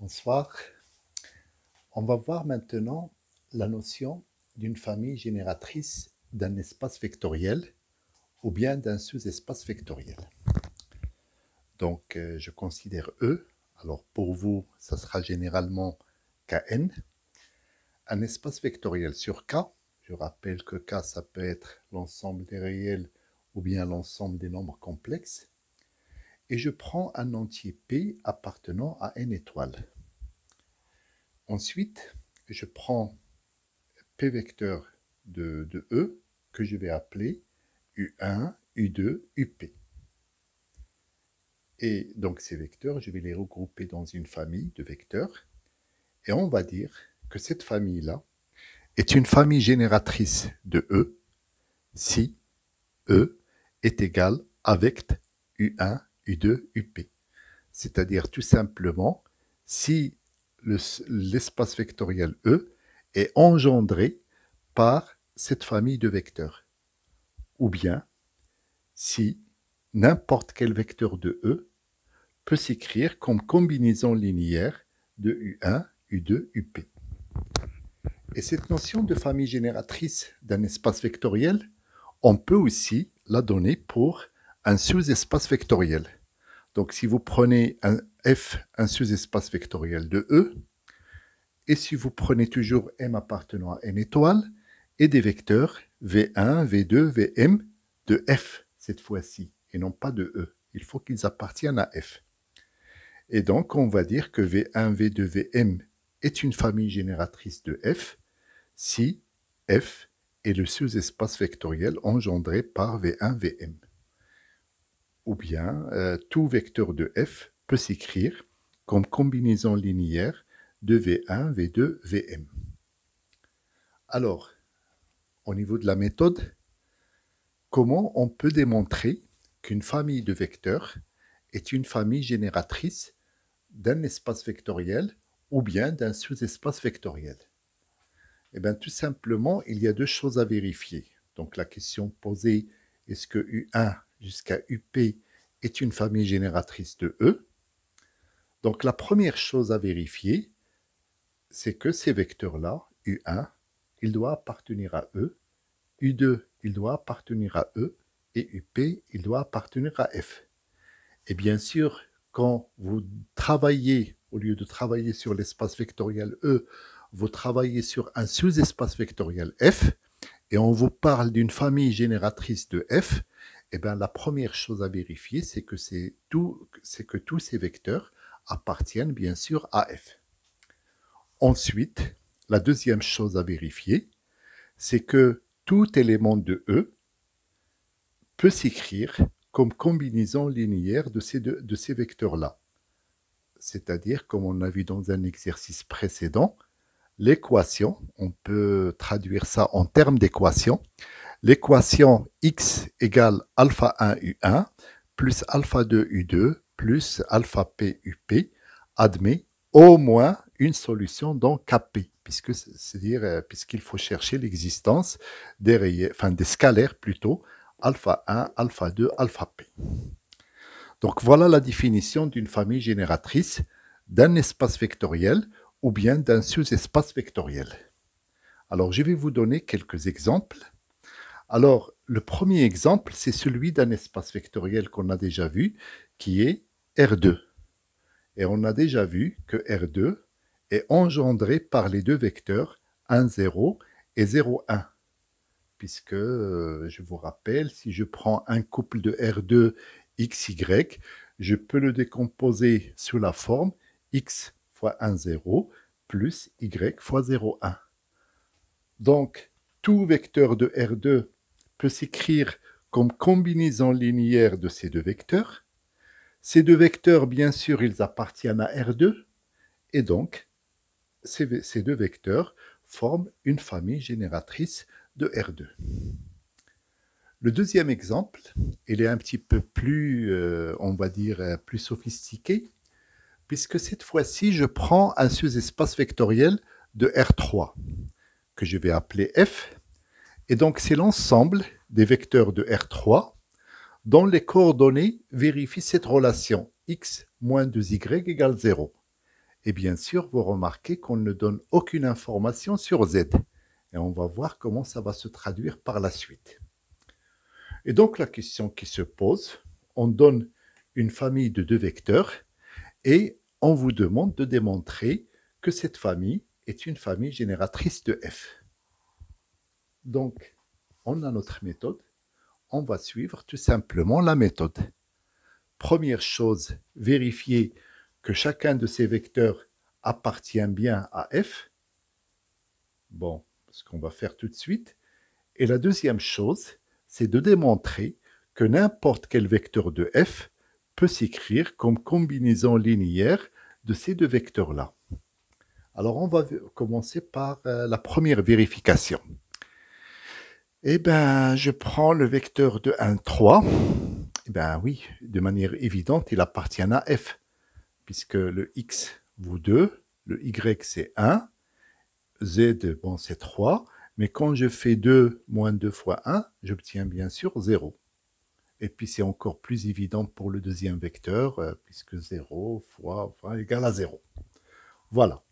Bonsoir. On va voir maintenant la notion d'une famille génératrice d'un espace vectoriel ou bien d'un sous-espace vectoriel. Donc, je considère E. Alors, pour vous, ça sera généralement Kn. Un espace vectoriel sur K. Je rappelle que K, ça peut être l'ensemble des réels ou bien l'ensemble des nombres complexes. Et je prends un entier P appartenant à n étoiles. Ensuite, je prends P vecteur de E que je vais appeler U1, U2, UP. Et donc ces vecteurs, je vais les regrouper dans une famille de vecteurs. Et on va dire que cette famille-là est une famille génératrice de E si E est égal à vecteur U1, U2, UP. C'est-à-dire tout simplement si l'espace vectoriel E est engendré par cette famille de vecteurs. Ou bien, si n'importe quel vecteur de E peut s'écrire comme combinaison linéaire de U1, U2, UP. Et cette notion de famille génératrice d'un espace vectoriel, on peut aussi la donner pour un sous-espace vectoriel. Donc si vous prenez un F, un sous-espace vectoriel de E, et si vous prenez toujours M appartenant à n étoiles, et des vecteurs V1, V2, Vm de F cette fois-ci, et non pas de E. Il faut qu'ils appartiennent à F. Et donc, on va dire que V1, V2, Vm est une famille génératrice de F si F est le sous-espace vectoriel engendré par V1, Vm. Ou bien, tout vecteur de F peut s'écrire comme combinaison linéaire de V1, V2, Vm. Alors, au niveau de la méthode, comment on peut démontrer qu'une famille de vecteurs est une famille génératrice d'un espace vectoriel ou bien d'un sous-espace vectoriel? Eh bien, tout simplement, il y a deux choses à vérifier. Donc, la question posée, est-ce que U1 jusqu'à UP est une famille génératrice de E? Donc, la première chose à vérifier, c'est que ces vecteurs-là, U1, il doit appartenir à E, U2, il doit appartenir à E, et UP, il doit appartenir à F. Et bien sûr, quand vous travaillez, au lieu de travailler sur l'espace vectoriel E, vous travaillez sur un sous-espace vectoriel F, et on vous parle d'une famille génératrice de F, et bien la première chose à vérifier, c'est que tous ces vecteurs appartiennent bien sûr à F. Ensuite, la deuxième chose à vérifier, c'est que tout élément de E peut s'écrire comme combinaison linéaire de ces vecteurs-là. C'est-à-dire, comme on a vu dans un exercice précédent, l'équation, on peut traduire ça en termes d'équation, l'équation x égale alpha 1 U1 plus alpha 2 U2 plus alpha p UP admet au moins une solution dans Kp, puisqu'il faut chercher l'existence des scalaires plutôt, alpha 1, alpha 2, alpha p. Donc voilà la définition d'une famille génératrice d'un espace vectoriel ou bien d'un sous-espace vectoriel. Alors je vais vous donner quelques exemples. Alors le premier exemple, c'est celui d'un espace vectoriel qu'on a déjà vu, qui est R2. Et on a déjà vu que R2 est engendré par les deux vecteurs 1, 0 et 0, 1. Puisque, je vous rappelle, si je prends un couple de R2 XY, je peux le décomposer sous la forme X fois 1, 0 plus Y fois 0, 1. Donc, tout vecteur de R2 peut s'écrire comme combinaison linéaire de ces deux vecteurs. Ces deux vecteurs, bien sûr, ils appartiennent à R2, et donc, ces deux vecteurs forment une famille génératrice de R2. Le deuxième exemple, il est un petit peu plus, on va dire, plus sophistiqué, puisque cette fois-ci, je prends un sous-espace vectoriel de R3, que je vais appeler F, et donc c'est l'ensemble des vecteurs de R3 dont les coordonnées vérifient cette relation x moins 2y égale 0. Et bien sûr, vous remarquez qu'on ne donne aucune information sur Z. Et on va voir comment ça va se traduire par la suite. Et donc la question qui se pose, on donne une famille de 2 vecteurs et on vous demande de démontrer que cette famille est une famille génératrice de F. Donc, on a notre méthode, on va suivre tout simplement la méthode. Première chose, vérifier que chacun de ces vecteurs appartient bien à F. Bon, ce qu'on va faire tout de suite. Et la deuxième chose, c'est de démontrer que n'importe quel vecteur de F peut s'écrire comme combinaison linéaire de ces 2 vecteurs-là. Alors, on va commencer par la première vérification. Eh bien, je prends le vecteur de 1, 3. Eh bien oui, de manière évidente, il appartient à F, puisque le X vaut 2, le Y c'est 1, Z, bon, c'est 3, mais quand je fais 2 moins 2 fois 1, j'obtiens bien sûr 0. Et puis c'est encore plus évident pour le deuxième vecteur, puisque 0 fois égale à 0. Voilà.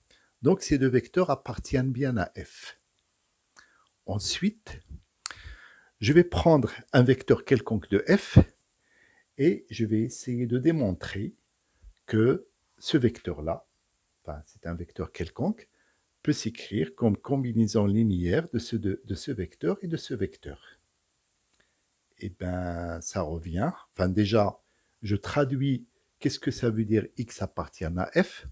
Donc ces 2 vecteurs appartiennent bien à F. Ensuite, je vais prendre un vecteur quelconque de F et je vais essayer de démontrer que ce vecteur-là, enfin c'est un vecteur quelconque, peut s'écrire comme combinaison linéaire de ce vecteur et de ce vecteur. Et bien, ça revient. Enfin, déjà, je traduis qu'est-ce que ça veut dire x appartient à f.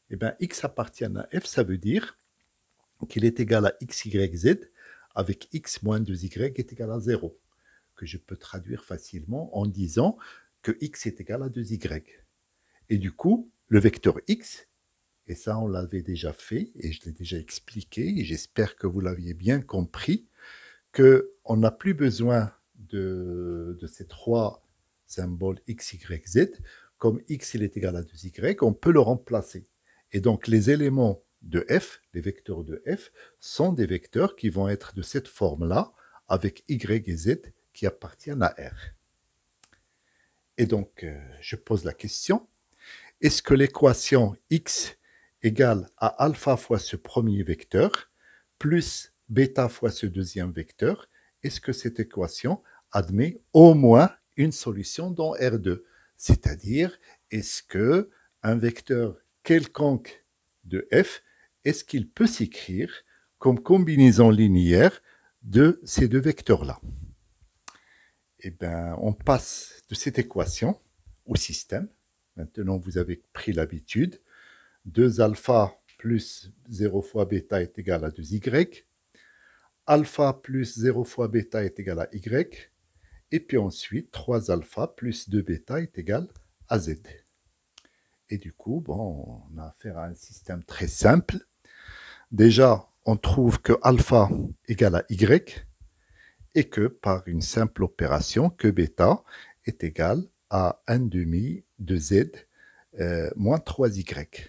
Et bien, x appartient à f, ça veut dire qu'il est égal à x, y, z avec x moins 2y est égal à 0, que je peux traduire facilement en disant que x est égal à 2y. Et du coup, le vecteur x, et ça on l'avait déjà fait, et je l'ai déjà expliqué, et j'espère que vous l'aviez bien compris, qu'on n'a plus besoin de ces 3 symboles x, y, z. Comme x il est égal à 2y, on peut le remplacer. Et donc les éléments de f, les vecteurs de f, sont des vecteurs qui vont être de cette forme-là, avec y et z qui appartiennent à R. Et donc, je pose la question, est-ce que l'équation x égale à alpha fois ce premier vecteur, plus bêta fois ce deuxième vecteur, est-ce que cette équation admet au moins une solution dans R2? C'est-à-dire, est-ce que un vecteur quelconque de f, est-ce qu'il peut s'écrire comme combinaison linéaire de ces 2 vecteurs-là? Eh bien, on passe de cette équation au système. Maintenant, vous avez pris l'habitude. 2 alpha plus 0 fois bêta est égal à 2y. Alpha plus 0 fois bêta est égal à y. Et puis ensuite, 3 alpha plus 2 bêta est égal à z. Et du coup, bon, on a affaire à un système très simple. Déjà, on trouve que alpha égale à y et que par une simple opération, que bêta est égal à 1 demi de z moins 3y.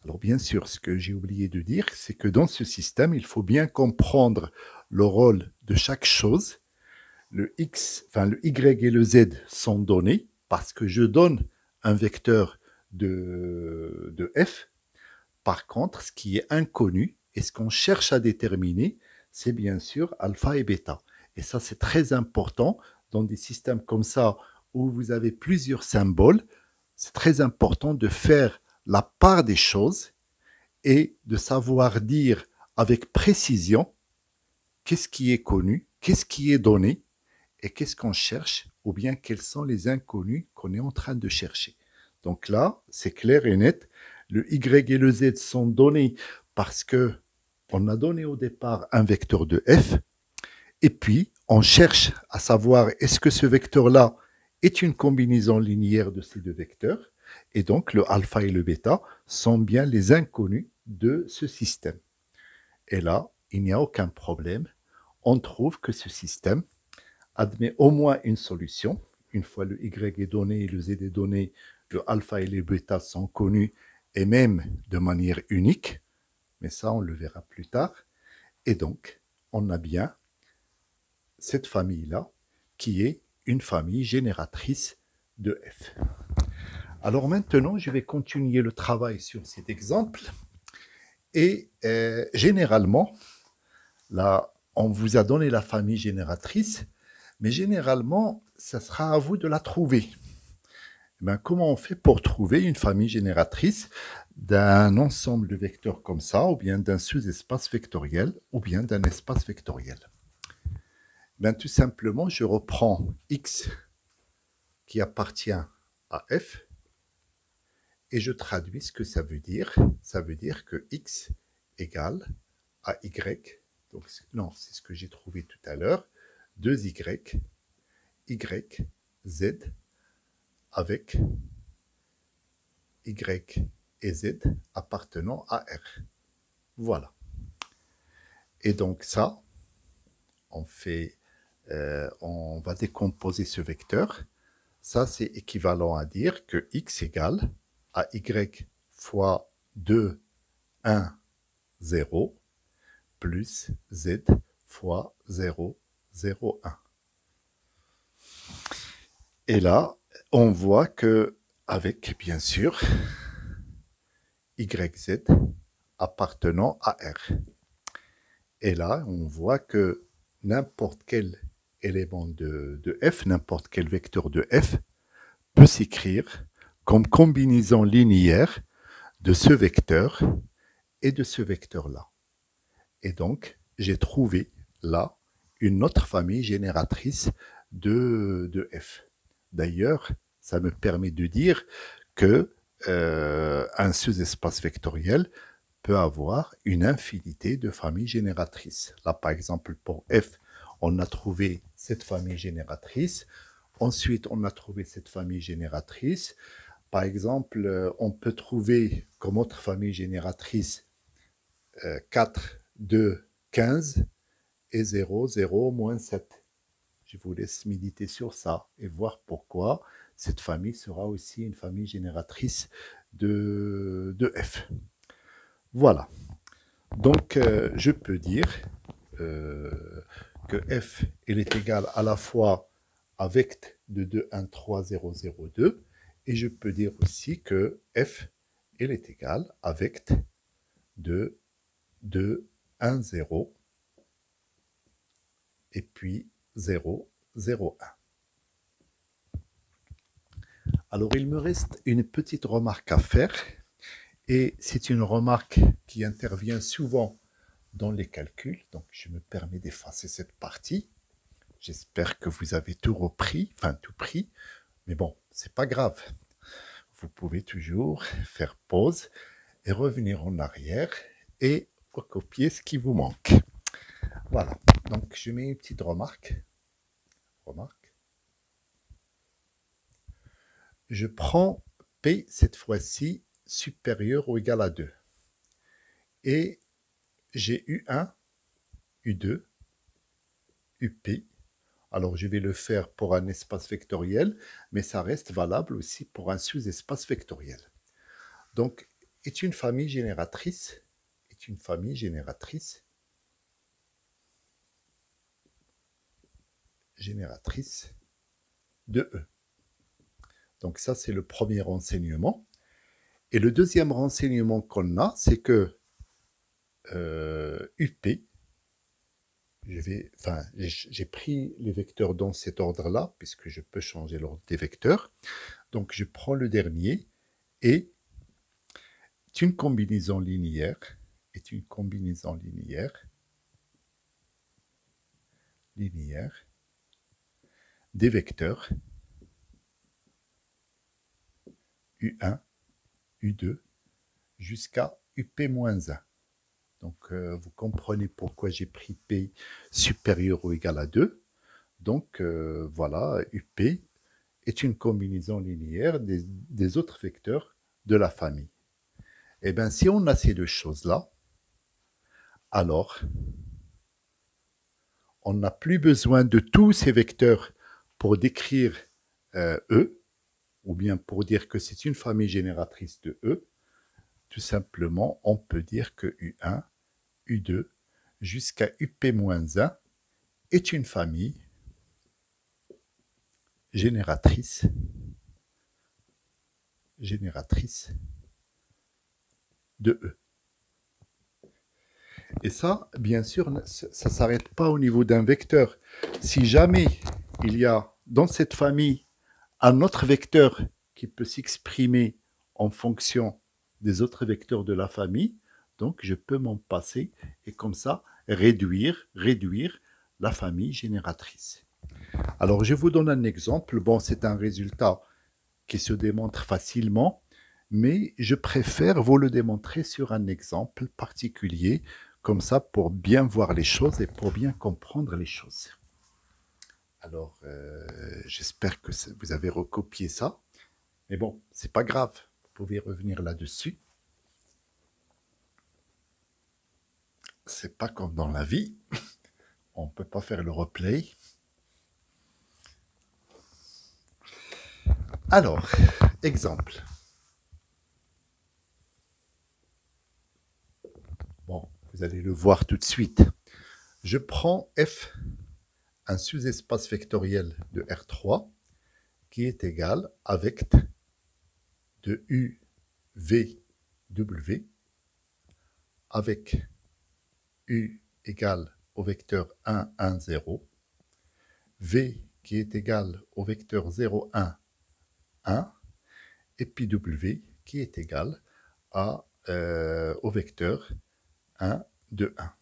Alors bien sûr, ce que j'ai oublié de dire, c'est que dans ce système, il faut bien comprendre le rôle de chaque chose. Le x, enfin le y et le z sont donnés parce que je donne un vecteur de f. Par contre, ce qui est inconnu et ce qu'on cherche à déterminer, c'est bien sûr alpha et bêta. Et ça, c'est très important dans des systèmes comme ça où vous avez plusieurs symboles. C'est très important de faire la part des choses et de savoir dire avec précision qu'est-ce qui est connu, qu'est-ce qui est donné et qu'est-ce qu'on cherche ou bien quels sont les inconnus qu'on est en train de chercher. Donc là, c'est clair et net. Le y et le z sont donnés parce que on a donné au départ un vecteur de f et puis on cherche à savoir est-ce que ce vecteur-là est une combinaison linéaire de ces 2 vecteurs. Et donc, le alpha et le bêta sont bien les inconnus de ce système. Et là, il n'y a aucun problème. On trouve que ce système admet au moins une solution. Une fois le y est donné et le z est donné, le alpha et le bêta sont connus et même de manière unique. Mais ça, on le verra plus tard. Et donc, on a bien cette famille-là qui est une famille génératrice de f. Alors maintenant, je vais continuer le travail sur cet exemple. Et généralement, là, on vous a donné la famille génératrice, mais généralement, ça sera à vous de la trouver. Ben, comment on fait pour trouver une famille génératrice d'un ensemble de vecteurs comme ça, ou bien d'un sous-espace vectoriel, ou bien d'un espace vectoriel? Ben, tout simplement, je reprends X qui appartient à F, et je traduis ce que ça veut dire. Ça veut dire que X égale à Y, donc non, c'est ce que j'ai trouvé tout à l'heure, 2Y, Y, Z, avec Y et Z appartenant à R. Voilà. Et donc ça, on va décomposer ce vecteur. Ça, c'est équivalent à dire que X égale à Y fois 2, 1, 0, plus Z fois 0, 0, 1. Et là, on voit que avec, bien sûr, YZ appartenant à R. Et là, on voit que n'importe quel élément de F, n'importe quel vecteur de F, peut s'écrire comme combinaison linéaire de ce vecteur et de ce vecteur-là. Et donc, j'ai trouvé là une autre famille génératrice de F. D'ailleurs, ça me permet de dire que un sous-espace vectoriel peut avoir une infinité de familles génératrices. Là, par exemple, pour F, on a trouvé cette famille génératrice. Ensuite, on a trouvé cette famille génératrice. Par exemple, on peut trouver comme autre famille génératrice 4, 2, 15 et 0, 0, moins 7. Je vous laisse méditer sur ça et voir pourquoi cette famille sera aussi une famille génératrice de F. Voilà. Donc, je peux dire que F est égal à la fois à vecte de 2, 1, 3, 0, 0, 2, et je peux dire aussi que F est égal à vecte de 2, 1, 0, et puis 0, 0, 1. Alors, il me reste une petite remarque à faire, et c'est une remarque qui intervient souvent dans les calculs, donc je me permets d'effacer cette partie. J'espère que vous avez tout repris, enfin tout pris, mais bon, c'est pas grave. Vous pouvez toujours faire pause et revenir en arrière et recopier ce qui vous manque. Voilà, donc je mets une petite remarque. Je prends P cette fois-ci supérieur ou égal à 2. Et j'ai U1, U2, UP. Alors je vais le faire pour un espace vectoriel, mais ça reste valable aussi pour un sous-espace vectoriel. Donc, est une famille génératrice de E. Donc ça, c'est le premier renseignement. Et le deuxième renseignement qu'on a, c'est que UP, j'ai pris les vecteurs dans cet ordre-là, puisque je peux changer l'ordre des vecteurs. Donc je prends le dernier, et est une combinaison linéaire, des vecteurs U1, U2, jusqu'à UP-1. Donc, vous comprenez pourquoi j'ai pris P supérieur ou égal à 2. Donc, voilà, UP est une combinaison linéaire des autres vecteurs de la famille. Eh bien, si on a ces deux choses-là, alors, on n'a plus besoin de tous ces vecteurs pour décrire E, ou bien pour dire que c'est une famille génératrice de E. Tout simplement, on peut dire que U1, U2, jusqu'à UP-1 est une famille génératrice génératrice de E. Et ça, bien sûr, ça ne s'arrête pas au niveau d'un vecteur. Si jamais il y a dans cette famille un autre vecteur qui peut s'exprimer en fonction des autres vecteurs de la famille, donc je peux m'en passer et comme ça réduire la famille génératrice. Alors je vous donne un exemple. Bon, c'est un résultat qui se démontre facilement, mais je préfère vous le démontrer sur un exemple particulier, comme ça pour bien voir les choses et pour bien comprendre les choses. Alors, j'espère que vous avez recopié ça. Mais bon, c'est pas grave. Vous pouvez revenir là-dessus. C'est pas comme dans la vie. On ne peut pas faire le replay. Alors, exemple. Bon, vous allez le voir tout de suite. Je prends F, un sous-espace vectoriel de R3, qui est égal à vecteur de U, V, W, avec U égale au vecteur 1, 1, 0, V qui est égal au vecteur 0, 1, 1, et puis W qui est égal au vecteur 1, 2, 1.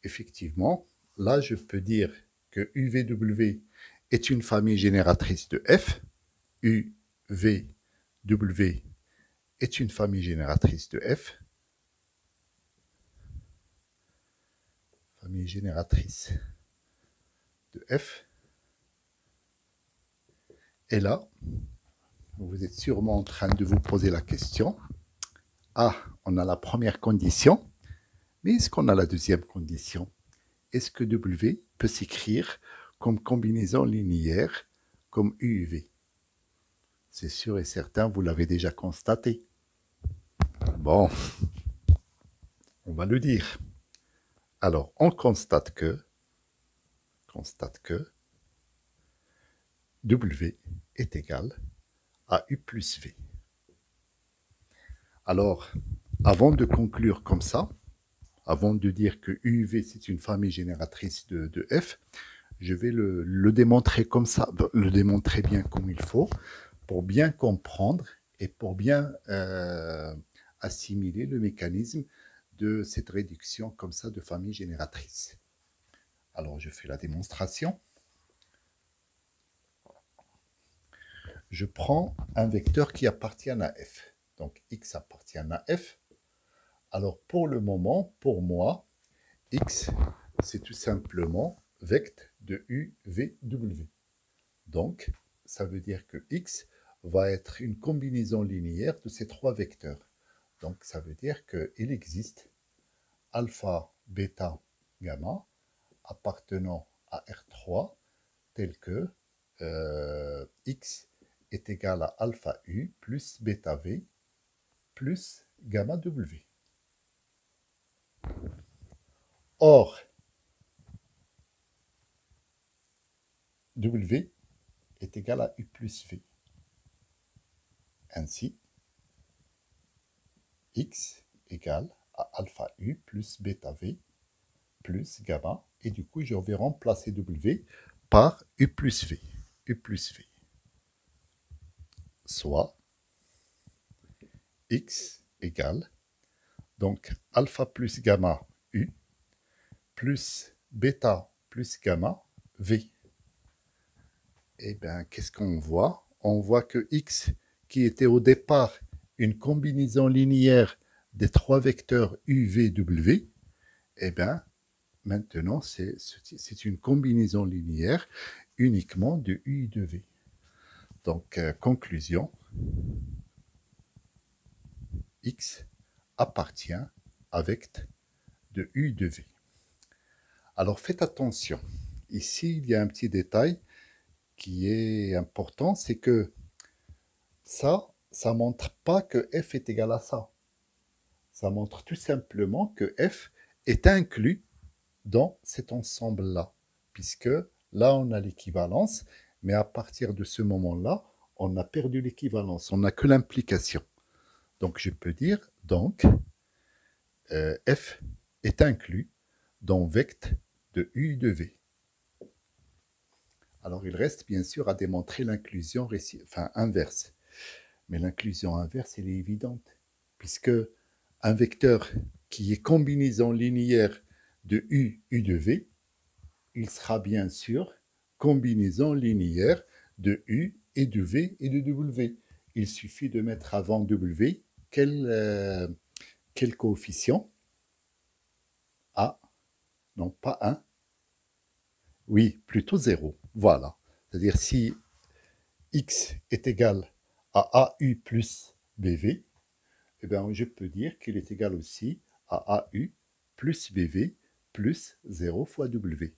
Effectivement, là je peux dire que UVW est une famille génératrice de F, UVW est une famille génératrice de F, famille génératrice de F. Et là, vous êtes sûrement en train de vous poser la question. Ah, on a la première condition, mais est-ce qu'on a la deuxième condition? Est-ce que W peut s'écrire comme combinaison linéaire comme UV? C'est sûr et certain, vous l'avez déjà constaté. Bon, on va le dire. Alors, on constate que W est égal à U plus V. Alors, avant de conclure comme ça, avant de dire que UV c'est une famille génératrice de F, je vais le démontrer comme ça, le démontrer bien comme il faut, pour bien comprendre et pour bien assimiler le mécanisme de cette réduction comme ça de famille génératrice. Alors, je fais la démonstration. Je prends un vecteur qui appartient à F. Donc, X appartient à F. Alors, pour le moment, pour moi, X, c'est tout simplement vecteur de UVW. Donc, ça veut dire que X va être une combinaison linéaire de ces trois vecteurs. Donc, ça veut dire qu'il existe alpha, bêta, gamma appartenant à R3 tel que X est égal à alpha U plus bêta V plus gamma W. Or, W est égal à U plus V. Ainsi, X égale à alpha U plus bêta V plus gamma. Et du coup, je vais remplacer W par U plus V. U plus V. Soit X égale donc alpha plus gamma U plus bêta plus gamma V. Eh bien, qu'est-ce qu'on voit? On voit que X, qui était au départ une combinaison linéaire des trois vecteurs U, V, W, eh bien, maintenant, c'est une combinaison linéaire uniquement de U et de V. Donc, conclusion, X appartient à vecteur de U de V. Alors, faites attention. Ici, il y a un petit détail qui est important, c'est que ça ne montre pas que F est égal à ça. Ça montre tout simplement que F est inclus dans cet ensemble-là, puisque là, on a l'équivalence, mais à partir de ce moment-là, on a perdu l'équivalence, on n'a que l'implication. Donc je peux dire, donc, f est inclus dans vect de U de V. Alors il reste bien sûr à démontrer l'inclusion inverse. Mais l'inclusion inverse, elle est évidente, puisque un vecteur qui est combinaison linéaire de U de V, il sera bien sûr combinaison linéaire de U et de V et de W. Il suffit de mettre avant W quel coefficient? A, non pas 1, oui, plutôt 0. Voilà. C'est-à-dire si x est égal à AU plus BV, eh bien, je peux dire qu'il est égal aussi à AU plus BV plus 0 fois W.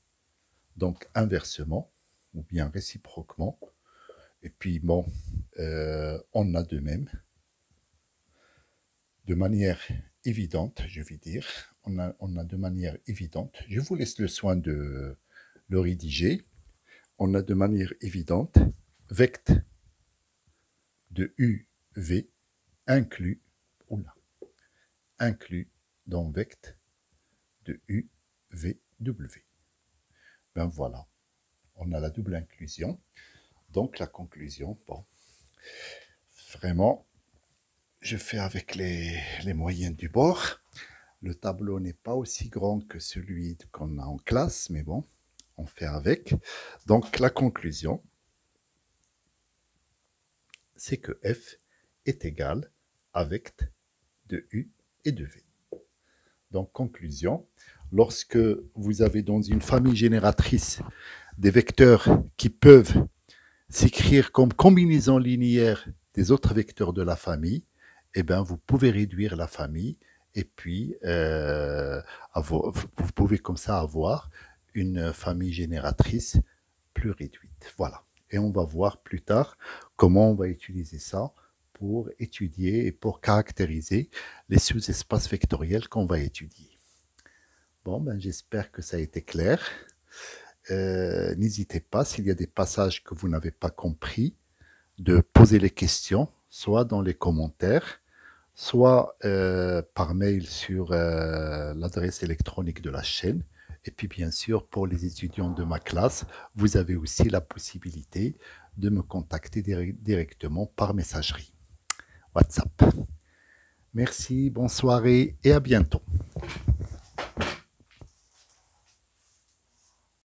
Donc, inversement, ou bien réciproquement, et puis bon, on a de même, de manière évidente, je vais dire, on a de manière évidente, je vous laisse le soin de le rédiger, on a de manière évidente vect de UV inclus dans vect de UVW. Ben voilà, on a la double inclusion. Donc la conclusion, bon, vraiment, je fais avec les moyens du bord. Le tableau n'est pas aussi grand que celui qu'on a en classe, mais bon, on fait avec. Donc la conclusion, c'est que f est égal à vect de U et de V. Donc conclusion, lorsque vous avez dans une famille génératrice des vecteurs qui peuvent s'écrire comme combinaison linéaire des autres vecteurs de la famille, eh bien, vous pouvez réduire la famille et puis vous pouvez comme ça avoir une famille génératrice plus réduite. Voilà. Et on va voir plus tard comment on va utiliser ça pour étudier et pour caractériser les sous-espaces vectoriels qu'on va étudier. Bon, ben, j'espère que ça a été clair. N'hésitez pas, s'il y a des passages que vous n'avez pas compris, de poser les questions, soit dans les commentaires, soit par mail sur l'adresse électronique de la chaîne. Et puis bien sûr, pour les étudiants de ma classe, vous avez aussi la possibilité de me contacter directement par messagerie WhatsApp. Merci, bonne soirée et à bientôt.